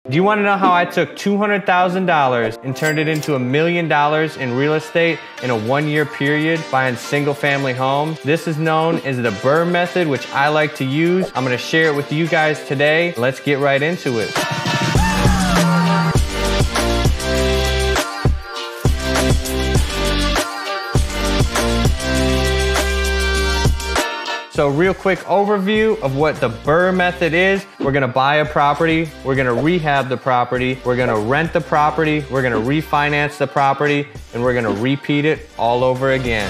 Do you want to know how I took $200,000 and turned it into $1 million in real estate in a 1-year period buying single family homes? This is known as the BRRRR method, which I like to use. I'm going to share it with you guys today. Let's get right into it. So real quick overview of what the BRRRR method is. We're gonna buy a property, we're gonna rehab the property, we're gonna rent the property, we're gonna refinance the property, and we're gonna repeat it all over again.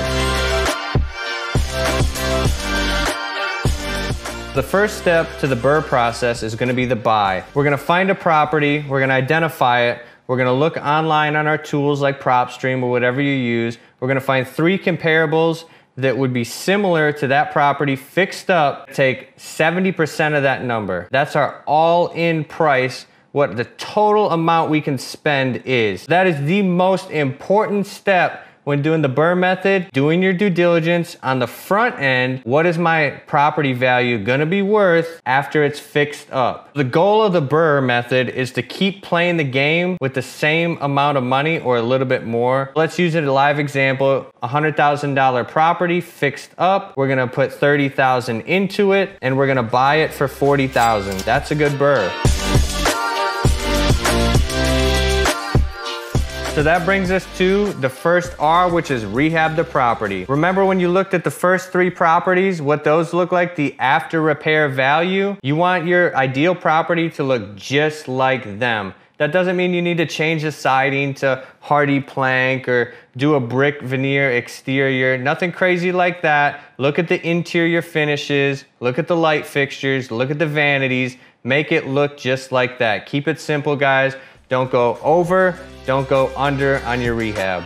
The first step to the BRRRR process is gonna be the buy. We're gonna find a property, we're gonna identify it, we're gonna look online on our tools like PropStream or whatever you use. We're gonna find 3 comparables that would be similar to that property fixed up. Take 70% of that number. That's our all-in price, what the total amount we can spend is. That is the most important step when doing the BRRRR method, doing your due diligence on the front end. What is my property value gonna be worth after it's fixed up? The goal of the BRRRR method is to keep playing the game with the same amount of money or a little bit more. Let's use it a live example. $100,000 property fixed up. We're gonna put $30,000 into it and we're gonna buy it for $40,000. That's a good BRRRR. So that brings us to the first R, which is rehab the property. Remember when you looked at the first 3 properties, what those look like, the after repair value? You want your ideal property to look just like them. That doesn't mean you need to change the siding to hardy plank or do a brick veneer exterior, nothing crazy like that. Look at the interior finishes, look at the light fixtures, look at the vanities, make it look just like that. Keep it simple, guys. Don't go over, don't go under on your rehab.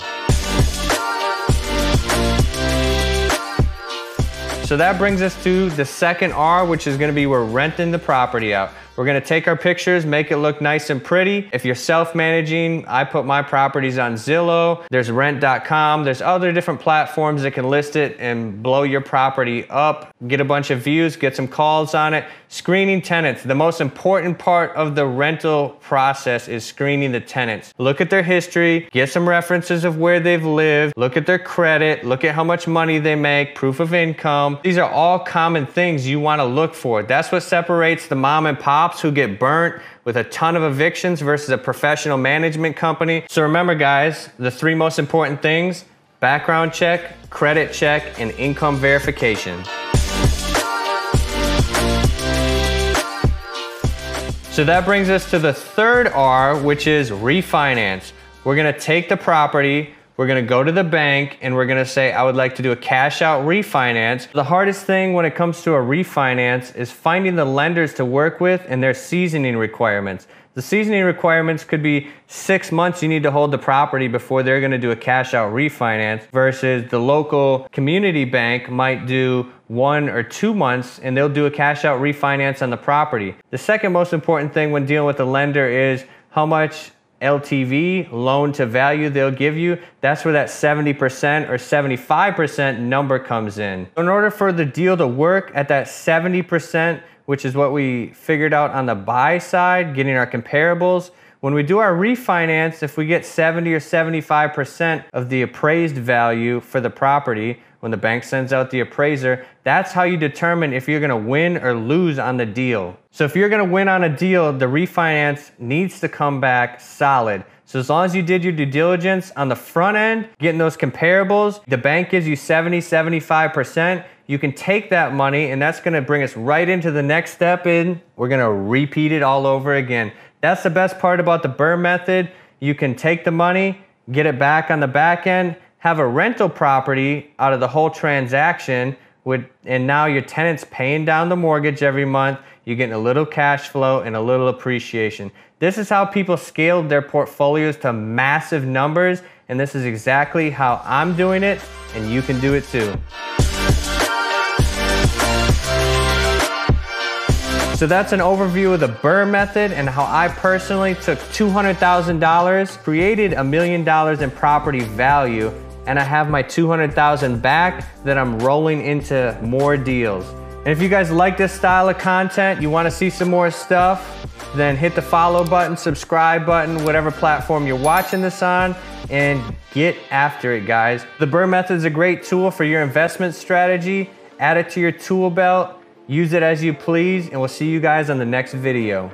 So that brings us to the second R, which is gonna be we're renting the property out. We're gonna take our pictures, make it look nice and pretty. If you're self-managing, I put my properties on Zillow. There's rent.com. There's other different platforms that can list it and blow your property up. Get a bunch of views, get some calls on it. Screening tenants. The most important part of the rental process is screening the tenants. Look at their history, get some references of where they've lived, look at their credit, look at how much money they make, proof of income. These are all common things you wanna look for. That's what separates the mom and pops who get burnt with a ton of evictions versus a professional management company. So remember guys, the 3 most important things: background check, credit check, and income verification. So that brings us to the third R, which is refinance. We're gonna take the property, we're gonna go to the bank, and we're gonna say, I would like to do a cash out refinance. The hardest thing when it comes to a refinance is finding the lenders to work with and their seasoning requirements. The seasoning requirements could be 6 months you need to hold the property before they're gonna do a cash out refinance, versus the local community bank might do 1 or 2 months and they'll do a cash out refinance on the property. The second most important thing when dealing with the lender is how much LTV, loan to value, they'll give you. That's where that 70% or 75% number comes in. In order for the deal to work at that 70%, which is what we figured out on the buy side, getting our comparables, when we do our refinance, if we get 70 or 75% of the appraised value for the property, when the bank sends out the appraiser, that's how you determine if you're gonna win or lose on the deal. So if you're gonna win on a deal, the refinance needs to come back solid. So as long as you did your due diligence on the front end, getting those comparables, the bank gives you 70, 75%, you can take that money and that's gonna bring us right into the next step in, we're gonna repeat it all over again. That's the best part about the BRRRR method. You can take the money, get it back on the back end, have a rental property out of the whole transaction, and now your tenant's paying down the mortgage every month, you're getting a little cash flow and a little appreciation. This is how people scaled their portfolios to massive numbers, and this is exactly how I'm doing it, and you can do it too. So that's an overview of the BRRRR method and how I personally took $200,000, created $1 million in property value, and I have my $200,000 back that I'm rolling into more deals. And if you guys like this style of content, you want to see some more stuff, then hit the follow button, subscribe button, whatever platform you're watching this on, and get after it, guys. The BRRRR method is a great tool for your investment strategy. Add it to your tool belt, use it as you please, and we'll see you guys on the next video.